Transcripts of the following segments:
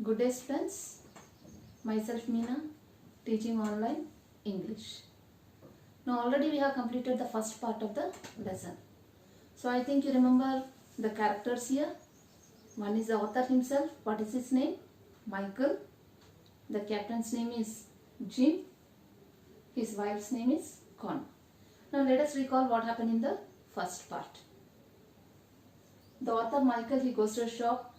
Good day friends, myself Meena, teaching online English. Now already we have completed the first part of the lesson. So I think you remember the characters here. One is the author himself. What is his name? Michael. The captain's name is Jim. His wife's name is Con. Now let us recall what happened in the first part. The author Michael, he goes to a shop.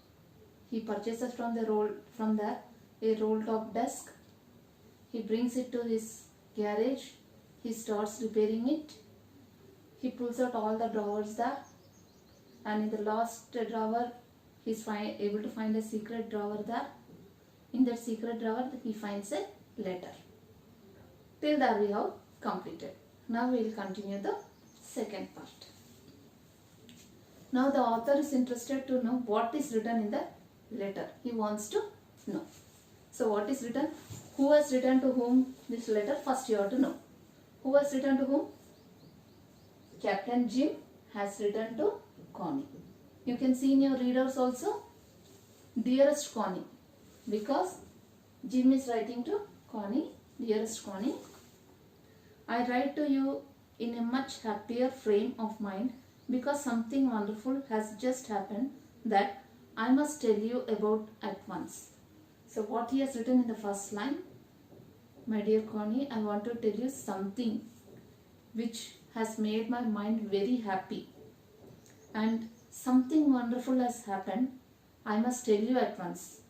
He purchases from there a roll top desk. He brings it to his garage. He starts repairing it. He pulls out all the drawers there, and in the last drawer he's able to find a secret drawer there. In that secret drawer he finds a letter. Till there we have completed. Now we will continue the second part. Now the author is interested to know what is written in the letter. He wants to know. So what is written? Who has written to whom this letter? First you have to know. Who has written to whom? Captain Jim has written to Connie. You can see in your readers also, dearest Connie, because Jim is writing to Connie. Dearest Connie, I write to you in a much happier frame of mind because something wonderful has just happened that I must tell you about at once. So what he has written in the first line, my dear Connie, I want to tell you something which has made my mind very happy, and something wonderful has happened. I must tell you at once.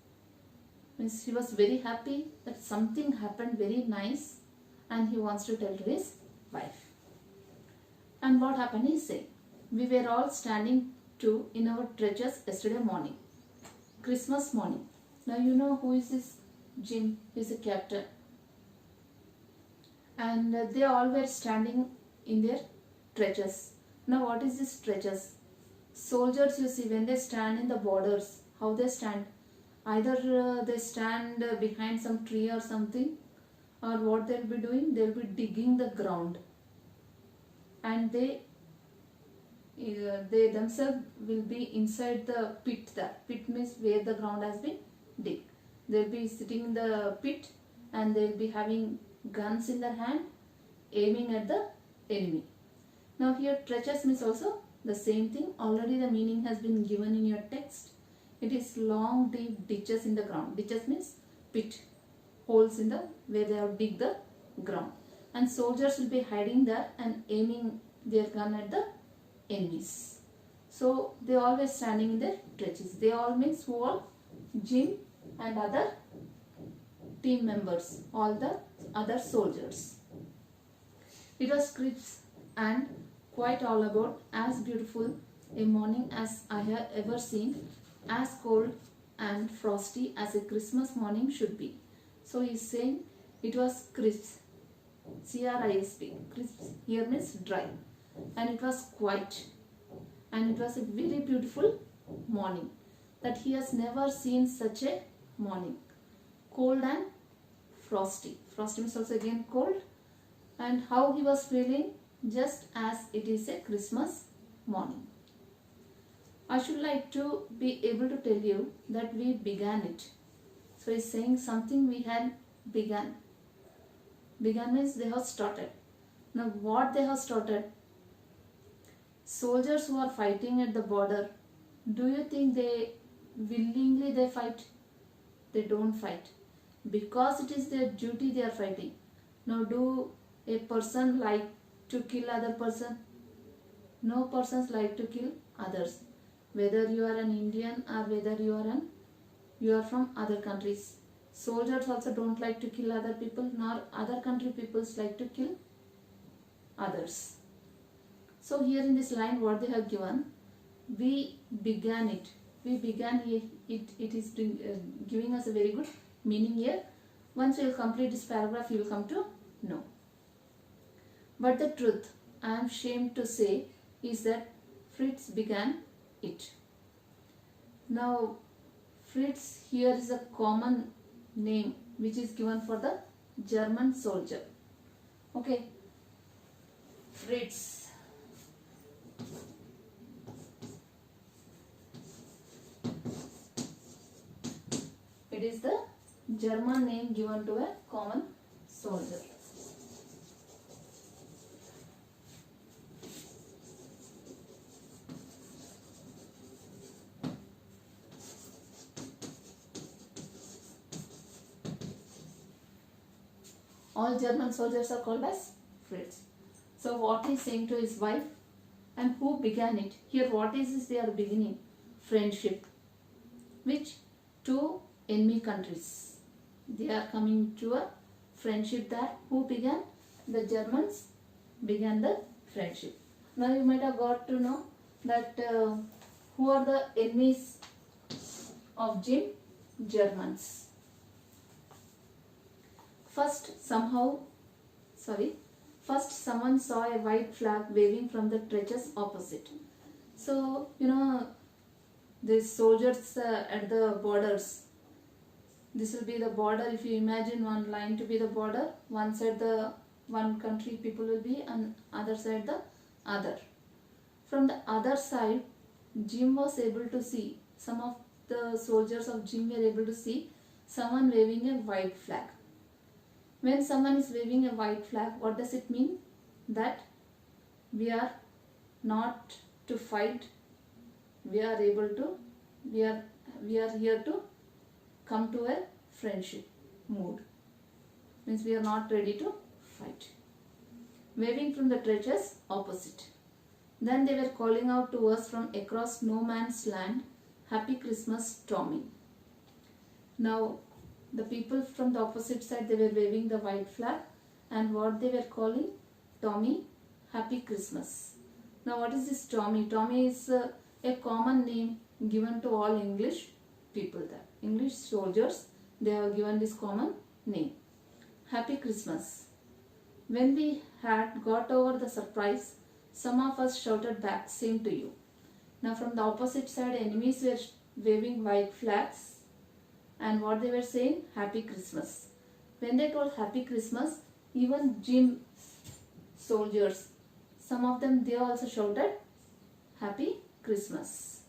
Means he was very happy that something happened very nice, and he wants to tell to his wife. And what happened is saying, we were all standing in our treasures yesterday morning, Christmas morning. Now you know who is this Jim? He is a captain, and they all were standing in their treasures. Now what is this treasures? Soldiers, you see, when they stand in the borders, how they stand? Either they stand behind some tree or something, or what they'll be doing? They'll be digging the ground, and they themselves will be inside the pit. That pit means where the ground has been digged. They'll be sitting in the pit, and they'll be having guns in their hand, aiming at the enemy. Now here treacherous means also the same thing. Already the meaning has been given in your text. It is long deep ditches in the ground. Ditches means pit, holes in the where they have dig the ground, and soldiers will be hiding there and aiming their gun at the enemies. So they always standing in their trenches. They all means who all? Jim and other team members, all the other soldiers. It was crisp and quite all about as beautiful a morning as I have ever seen, as cold and frosty as a Christmas morning should be. So he is saying it was crisp, C-R-I-S-P, crisp here means dry, and it was quiet, and it was a very beautiful morning, that he has never seen such a morning. Cold and frosty. Frosty means also again cold, and how he was feeling just as it is a Christmas morning. I should like to be able to tell you that we began it. So he's saying something we had begun. Began means they have started. Now what they have started? Soldiers who are fighting at the border, do you think they willingly they fight? They don't fight. Because it is their duty they are fighting. Now do a person like to kill other person? No persons like to kill others. Whether you are an Indian or whether you are from other countries. Soldiers also don't like to kill other people, nor other country peoples like to kill others. So here in this line what they have given, we began it. We began it. It is giving us a very good meaning here. Once we will complete this paragraph, you will come to know. But the truth, I am ashamed to say, is that Fritz began it. Now Fritz here is a common name which is given for the German soldier. Okay, Fritz. It is the German name given to a common soldier. All German soldiers are called as Fritz. So what he is saying to his wife, and who began it? Here what is this they are beginning? Friendship. Which two enemy countries. They are coming to a friendship that who began? The Germans began the friendship. Now you might have got to know that who are the enemies of Jim? Germans. First someone saw a white flag waving from the trenches opposite. So, you know, these soldiers at the borders, this will be the border. If you imagine one line to be the border, one side the one country people will be and other side the other. From the other side, Jim was able to see, some of the soldiers of Jim were able to see someone waving a white flag. When someone is waving a white flag, what does it mean? That we are not to fight, we are here to come to a friendship mood. Means we are not ready to fight. Waving from the trenches opposite. Then they were calling out to us from across no man's land, Happy Christmas, Tommy. Now the people from the opposite side, they were waving the white flag, and what they were calling? Tommy, Happy Christmas. Now what is this Tommy? Tommy is a common name given to all English people there. English soldiers, they have given this common name. Happy Christmas. When we had got over the surprise, some of us shouted back, same to you. Now from the opposite side, enemies were waving white flags, and what they were saying? Happy Christmas. When they told Happy Christmas, even Jim soldiers, some of them, they also shouted Happy Christmas.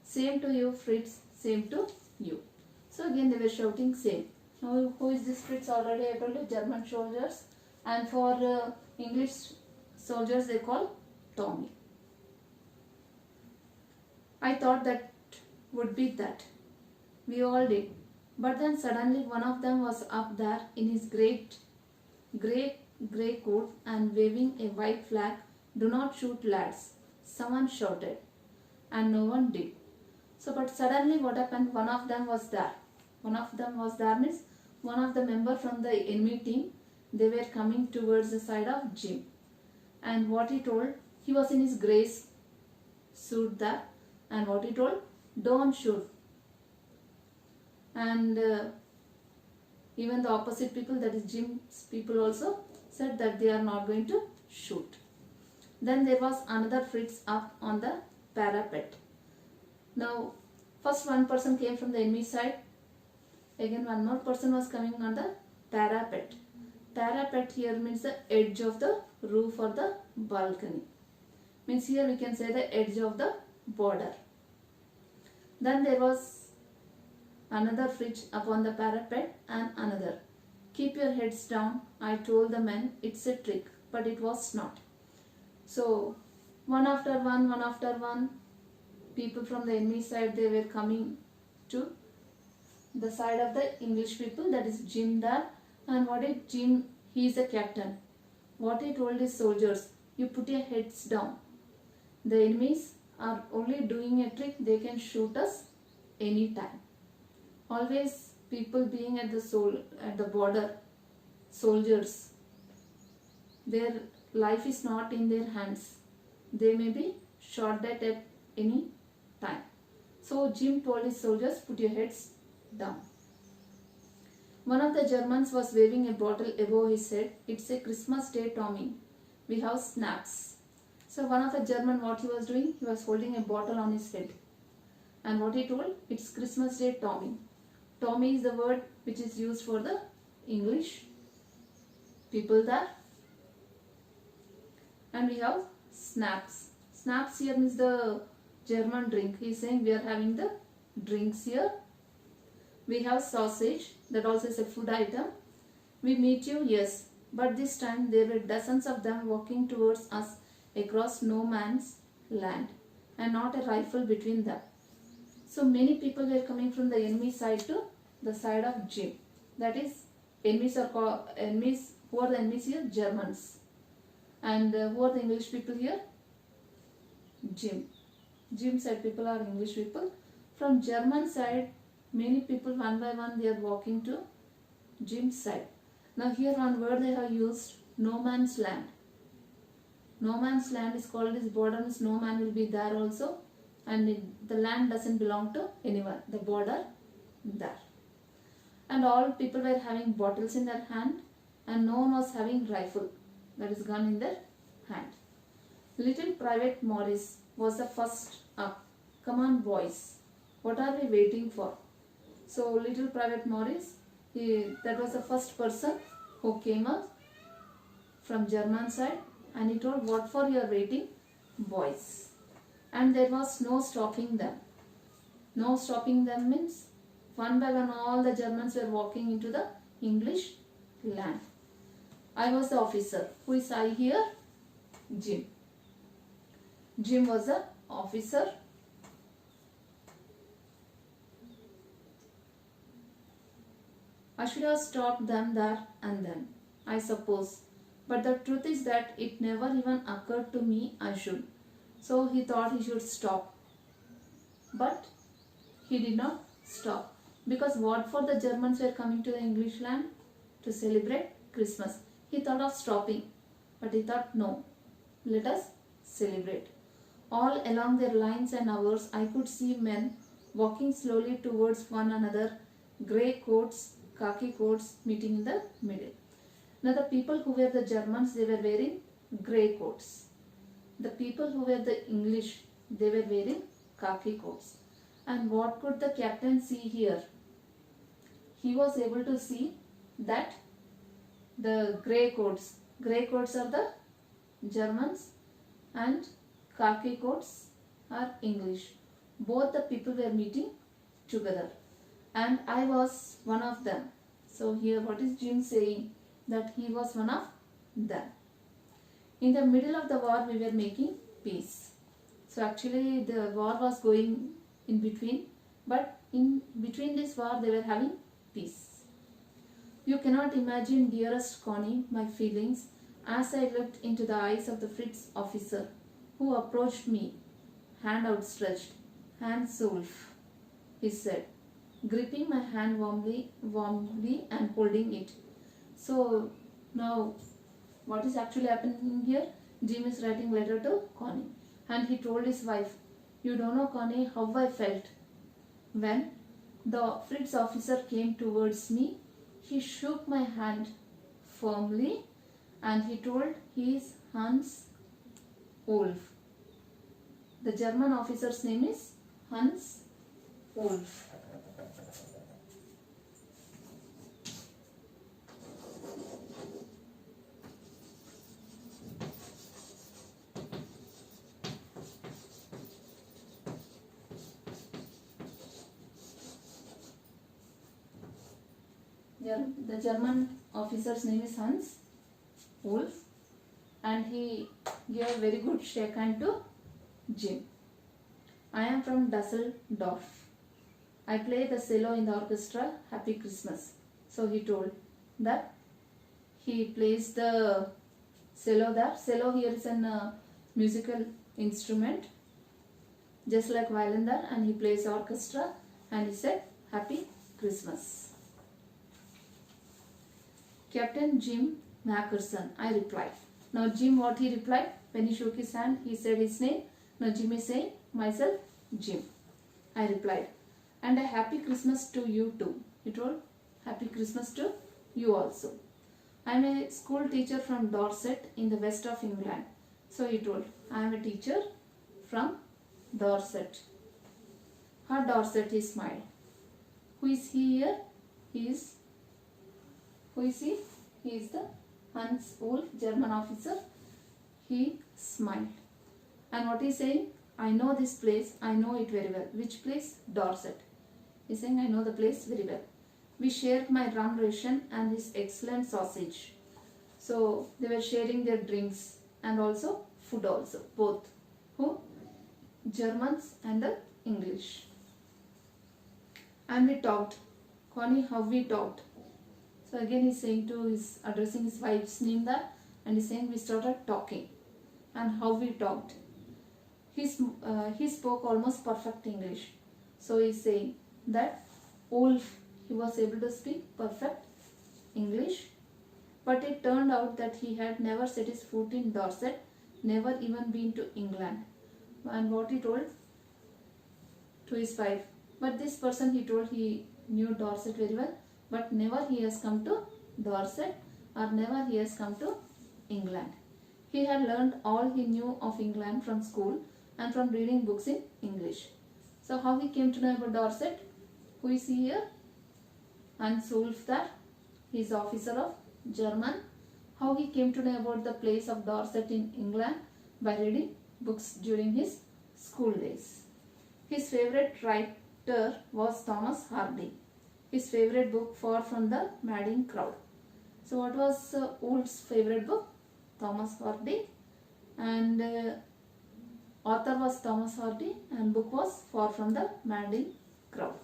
Same to you, Fritz, same to you. So again they were shouting same. Now who is this Fritz? Already I told you, German soldiers, and for English soldiers they call Tommy. I thought that would be that. We all did. But then suddenly one of them was up there in his grey coat and waving a white flag. Do not shoot, lads. Someone shouted, and no one did. So but suddenly what happened? One of them was there. One of them was there means one of the member from the enemy team, they were coming towards the side of Jim. And what he told? He was in his grey suit there. And what he told? Don't shoot. And even the opposite people, that is Jim's people, also said that they are not going to shoot. Then there was another Fritz up on the parapet. Now first one person came from the enemy side, again one more person was coming on the parapet. Parapet here means the edge of the roof or the balcony. Means here we can say the edge of the border. Then there was another Fritz upon the parapet, and another. Keep your heads down. I told the men it's a trick, but it was not. So one after one, people from the enemy side, they were coming to the side of the English people, that is Jim there. And what did Jim, he is a captain. What he told his soldiers, you put your heads down. The enemies are only doing a trick, they can shoot us anytime. Always people being at the border, soldiers, their life is not in their hands. They may be shot at any time. So Jim told his soldiers, put your heads down. One of the Germans was waving a bottle above his head. It's a Christmas day, Tommy. We have snaps. So one of the German, what he was doing? He was holding a bottle on his head. And what he told? It's Christmas day, Tommy. Tommy is the word which is used for the English people there. And we have snaps. Snaps here means the German drink. He is saying we are having the drinks here. We have sausage, that also is a food item. We meet you, yes. But this time there were dozens of them walking towards us across no man's land, and not a rifle between them. So many people were coming from the enemy side to the side of Jim. That is, enemies are called enemies. Who are the enemies here? Germans. And who are the English people here? Jim. Jim side people are English people. From German side, many people one by one they are walking to Jim's side. Now here one word they have used, no man's land. No man's land is called as border, means no man will be there also, and the land doesn't belong to anyone. The border there. And all people were having bottles in their hand, and no one was having rifle, that is gun in their hand. Little Private Morris was the first up. Come on boys, what are we waiting for? So Little Private Morris, that was the first person who came up from German side, and he told, what for you are waiting, boys? And there was no stopping them. No stopping them means one by one all the Germans were walking into the English land. I was the officer. Who is I here? Jim. Jim was the officer. I should have stopped them there and then, I suppose. But the truth is that it never even occurred to me I should. So he thought he should stop. But he did not stop. Because what for the Germans were coming to the English land? To celebrate Christmas. He thought of stopping. But he thought, no, let us celebrate. All along their lines and ours, I could see men walking slowly towards one another, grey coats, khaki coats meeting in the middle. Now the people who were the Germans, they were wearing grey coats. The people who were the English, they were wearing khaki coats. And what could the captain see here? He was able to see that the grey coats are the Germans and khaki coats are English. Both the people were meeting together, and I was one of them. So here what is Jim saying? That he was one of them. In the middle of the war we were making peace. So actually the war was going in between, but in between this war they were having peace. You cannot imagine, dearest Connie, my feelings as I looked into the eyes of the Fritz officer who approached me, hand outstretched. Hans Wolf, he said, gripping my hand warmly and holding it. So now what is actually happening here? Jim is writing letter to Connie, and he told his wife, you don't know, Connie, how I felt when the Fritz officer came towards me. He shook my hand firmly and he told he is Hans Wolf. The German officer's name is Hans Wolf. The German officer's name is Hans Wolf, and he gave a very good shake hand to Jim. I am from Dusseldorf. I play the cello in the orchestra. Happy Christmas. So he told that he plays the cello there. Cello here is a musical instrument, just like violin there, and he plays orchestra, and he said Happy Christmas. Captain Jim Mackerson, I replied. Now Jim, what he replied? When he shook his hand, he said his name. Now Jim is saying, myself, Jim. I replied. And a happy Christmas to you too. He told, happy Christmas to you also. I am a school teacher from Dorset in the west of England. So he told, I am a teacher from Dorset. Her Dorset, he smiled. Who is he here? Who is he? He is the Hans Wolf, German officer. He smiled. And what he is saying? I know this place. I know it very well. Which place? Dorset. He's saying, I know the place very well. We shared my rum ration and his excellent sausage. So they were sharing their drinks and also food also, both. Who? Germans and the English. And we talked. Connie, how we talked. So again he's saying to his, addressing his wife's name there, and he's saying we started talking. And how we talked. He spoke almost perfect English. So he's saying that Ulf, he was able to speak perfect English, but it turned out that he had never set his foot in Dorset, never even been to England. And what he told to his wife, but this person, he told he knew Dorset very well, but never he has come to Dorset, or never he has come to England. He had learned all he knew of England from school and from reading books in English. So how he came to know about Dorset? Who is he here? Hans Ulf there. He is officer of German. How he came to know about the place of Dorset in England? By reading books during his school days. His favorite writer was Thomas Hardy. His favorite book, Far from the Madding Crowd. So what was Ulf's favorite book? Thomas Hardy, and author was Thomas Hardy, and book was Far from the Madding Crowd.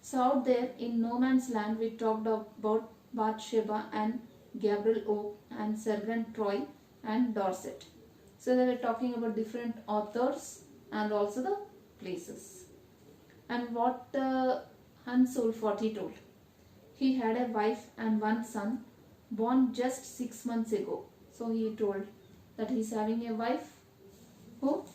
So out there in no man's land, we talked about Bathsheba and Gabriel Oak and Sergeant Troy and Dorset. So they were talking about different authors and also the places. And what Hans Ulf, what he told? He had a wife and one son born just 6 months ago. So he told that he is having a wife. Who?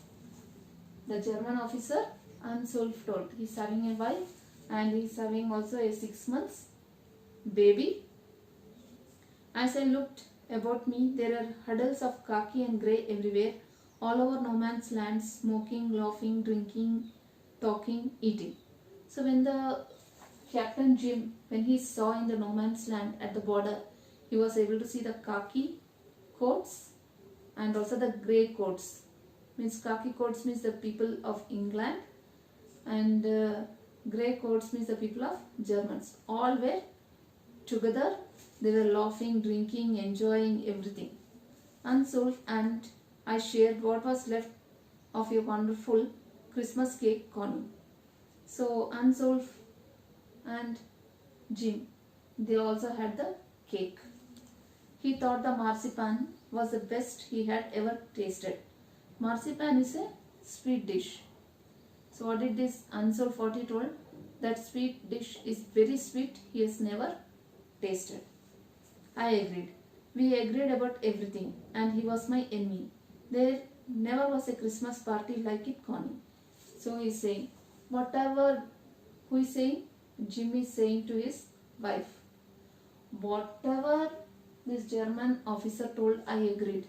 The German officer Hans Ulf told he is having a wife and he is having also a 6 months baby. As I looked about me, there are huddles of khaki and grey everywhere, all over no man's land, smoking, laughing, drinking, talking, eating. So when the Captain Jim, when he saw in the no man's land at the border, he was able to see the khaki coats and also the grey coats. Means khaki coats means the people of England, and grey coats means the people of Germans. All were together. They were laughing, drinking, enjoying everything. Hans Ulf and I shared what was left of a wonderful Christmas cake, Connie. So Hans Ulf and Jim, they also had the cake. He thought the marzipan was the best he had ever tasted. Marzipan is a sweet dish. So what did this Hans Ulf, what he told? That sweet dish is very sweet, he has never tasted. I agreed. We agreed about everything, and he was my enemy. There never was a Christmas party like it, Connie. So he is saying, whatever, who is saying? Jim is saying to his wife, whatever this German officer told, I agreed.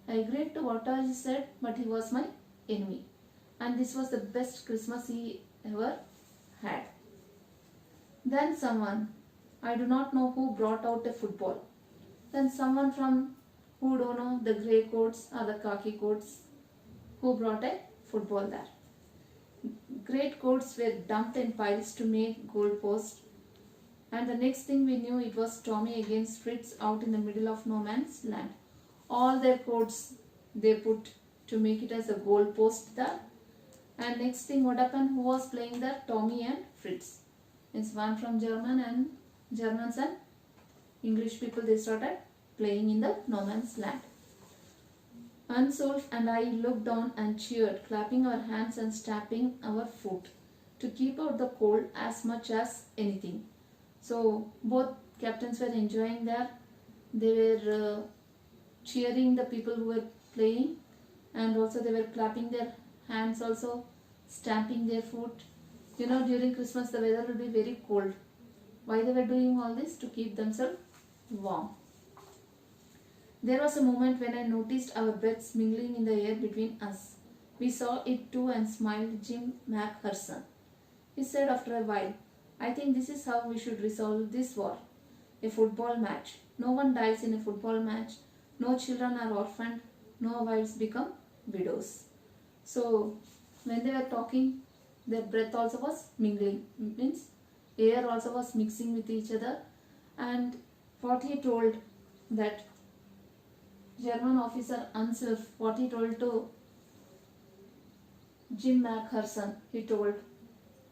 I agreed to whatever he said, but he was my enemy. And this was the best Christmas he ever had. Then someone, I do not know who, brought out a football. Then someone from, who don't know, the grey coats or the khaki coats, who brought a football there. Great coats were dumped in piles to make goal posts. And the next thing we knew, it was Tommy against Fritz out in the middle of no man's land. All their coats they put to make it as a goal post there. And next thing what happened, who was playing there? Tommy and Fritz. It's one from Germans and English people, they started playing in the no man's land. Hans Ulf and I looked down and cheered, clapping our hands and stamping our foot to keep out the cold as much as anything. So both captains were enjoying that. They were cheering the people who were playing, and also they were clapping their hands, also stamping their foot. You know, during Christmas the weather will be very cold. Why they were doing all this? To keep themselves warm. There was a moment when I noticed our breaths mingling in the air between us. We saw it too and smiled. Jim Macpherson. He said after a while, I think this is how we should resolve this war. A football match. No one dies in a football match. No children are orphaned. No wives become widows. So when they were talking, Their breath also was mingling, means air also was mixing with each other. And what he told, that German officer Unself, what he told to Jim McPherson, he told,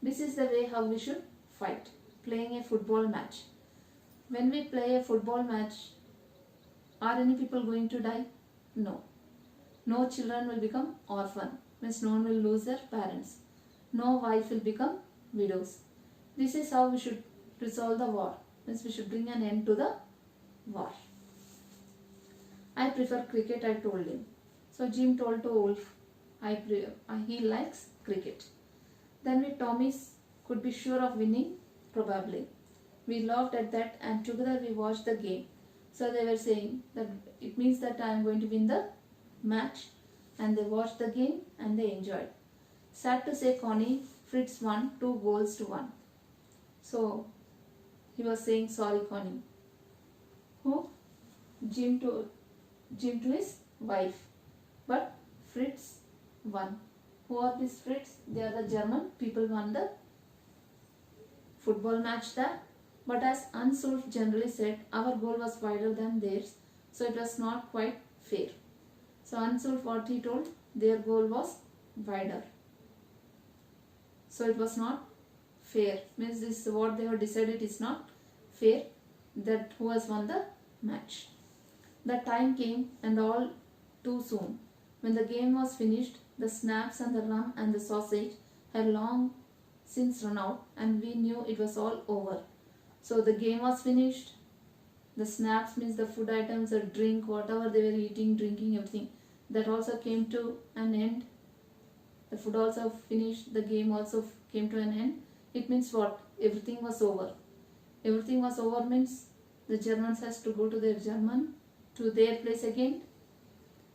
this is the way how we should fight, playing a football match. When we play a football match, are any people going to die? No. No children will become orphan, means no one will lose their parents. No wife will become widows. This is how we should resolve the war, means we should bring an end to the war. I prefer cricket, I told him. So Jim told to Wolf, he likes cricket. Then we Tommies could be sure of winning, probably. We laughed at that and together we watched the game. So they were saying that it means that I am going to win the match, and they watched the game and they enjoyed. Sad to say, Connie, Fritz won 2-1. So he was saying sorry, Connie. Who? Jim to his wife. But Fritz won. Who are these Fritz? They are the German people won the football match there. But as Unsulf generally said, our goal was wider than theirs, so it was not quite fair. So Unsulf, what he told, their goal was wider, so it was not fair. Means this what they have decided is not fair, that who has won the match. The time came, and all too soon. When the game was finished, the snaps and the rum and the sausage had long since run out, and we knew it was all over. So the game was finished. The snaps means the food items, the drink, whatever they were eating, drinking, everything, that also came to an end. The food also finished. The game also came to an end. It means what? Everything was over. Everything was over means the Germans has to go to their place again.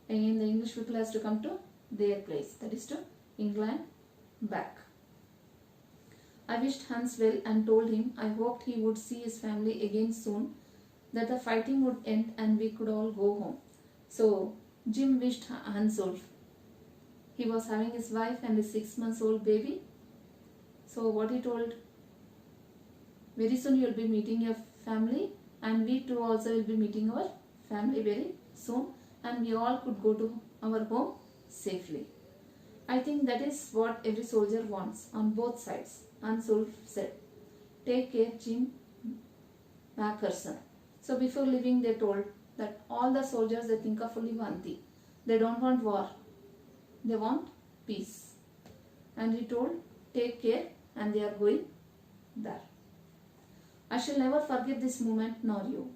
Again the English people has to come to their place, that is to England back. I wished Hans well and told him I hoped he would see his family again soon, that the fighting would end and we could all go home. So Jim wished Hans well. He was having his wife and a 6-month-old baby. So what he told, very soon you will be meeting your family, and we too also will be meeting our family very soon, and we all could go to our home safely. I think that is what every soldier wants on both sides. Unsulf said, take care, Jim McPherson. So before leaving they told that all the soldiers, they think of only one thing. They don't want war. They want peace. And he told, take care, and they are going there. I shall never forget this moment, nor you.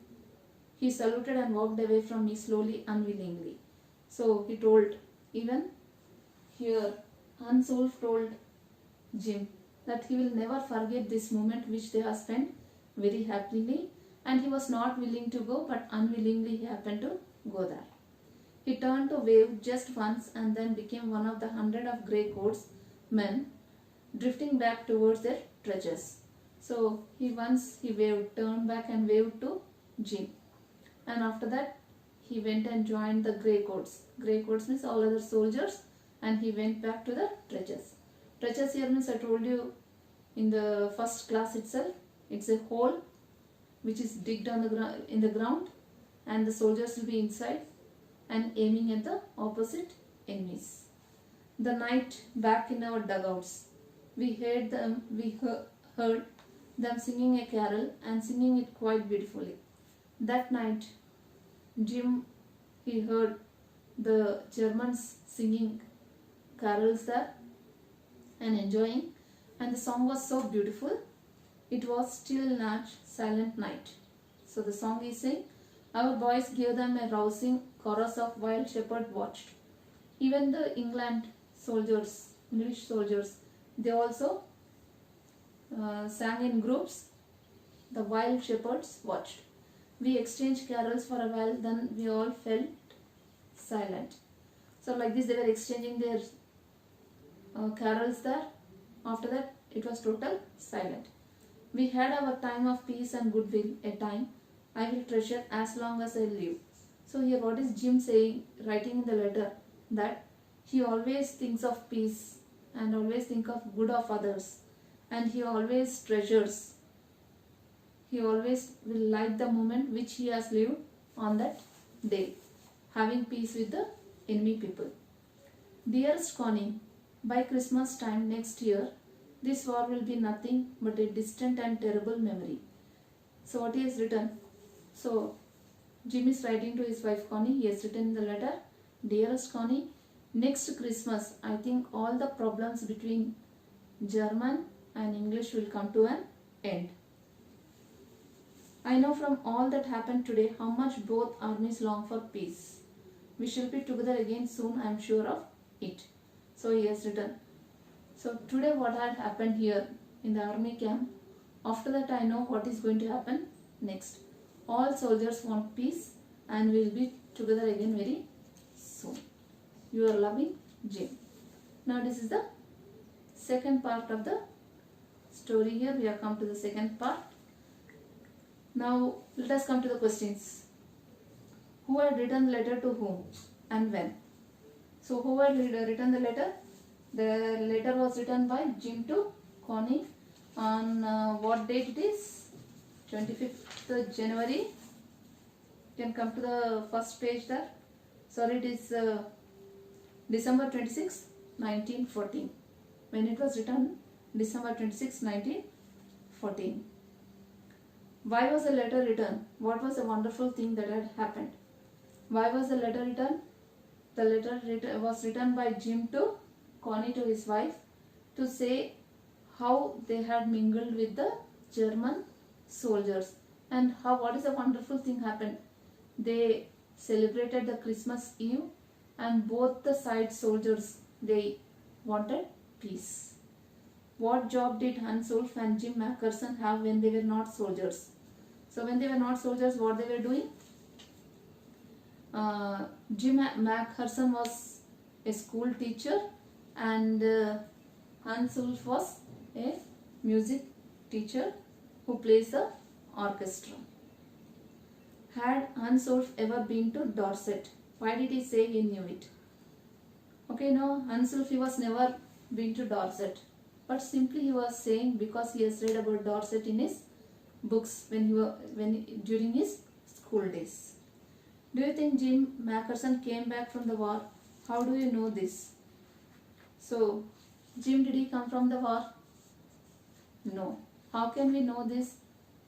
He saluted and walked away from me slowly, unwillingly. So he told, even here, Unsulf told Jim that he will never forget this moment which they have spent very happily, and he was not willing to go, but unwillingly he happened to go there. He turned to wave just once and then became one of the 100 of grey coats men drifting back towards their trenches. So he waved, turned back and waved to Jim, and after that he went and joined the grey coats. Grey coats means all other soldiers, and he went back to the trenches. Trenches here means, I told you in the first class itself, it's a hole which is digged on in the ground, and the soldiers will be inside and aiming at the opposite enemies. The night back in our dugouts, we heard them singing a carol, and singing it quite beautifully. That night, Jim, he heard the Germans singing carols there and enjoying, and the song was so beautiful. It was Still Night, Silent Night. So the song is saying, our boys gave them a rousing chorus of Wild Shepherd watched. Even the English soldiers, they also sang in groups, the Wild Shepherds watched. We exchanged carols for a while, then we all felt silent. So like this they were exchanging their carols there. After that it was total silent. We had our time of peace and goodwill, a time I will treasure as long as I live. So here what is Jim saying, writing in the letter, that he always thinks of peace and always think of good of others, and he always treasures. He always will like the moment which he has lived on that day, having peace with the enemy people. Dearest Connie, by Christmas time next year, this war will be nothing but a distant and terrible memory. So what he has written? So Jim is writing to his wife Connie. He has written in the letter, Dearest Connie, next Christmas I think all the problems between German and English will come to an end. I know from all that happened today how much both armies long for peace. We shall be together again soon, I am sure of it. So he has written. So today what had happened here in the army camp, after that I know what is going to happen next. All soldiers want peace and we will be together again very soon. Your loving Jim. Now this is the second part of the story. Here we have come to the second part. Now let us come to the questions. Who had written the letter to whom and when? So who had written the letter? The letter was written by Jim to Connie on what date it is? 25th January. You can come to the first page there. Sorry, it is December 26, 1914. When it was written, December 26, 1914. Why was the letter written? What was the wonderful thing that had happened? Why was the letter written? The letter was written by Jim to Connie, to his wife, to say how they had mingled with the German soldiers and how what is a wonderful thing happened. They celebrated the Christmas Eve and both the side soldiers, they wanted peace. What job did Hans Wolff and Jim Mackerson have when they were not soldiers? So when they were not soldiers, what they were doing? Jim Mackerson was a school teacher and Hans Wolff was a music teacher who plays the orchestra. Had Hans Wolff ever been to Dorset? Why did he say he knew it? Okay, no, Hans Wolff, he was never been to Dorset, but simply he was saying because he has read about Dorset in his books during his school days. Do you think Jim Mackerson came back from the war? How do you know this? So, Jim, did he come from the war? No. How can we know this?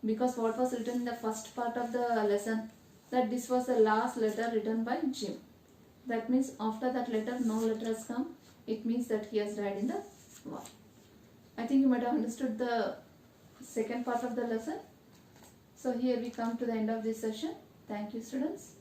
Because what was written in the first part of the lesson, that this was the last letter written by Jim. That means after that letter, no letter has come. It means that he has died in the war. I think you might have understood the second part of the lesson. So here we come to the end of this session. Thank you, students.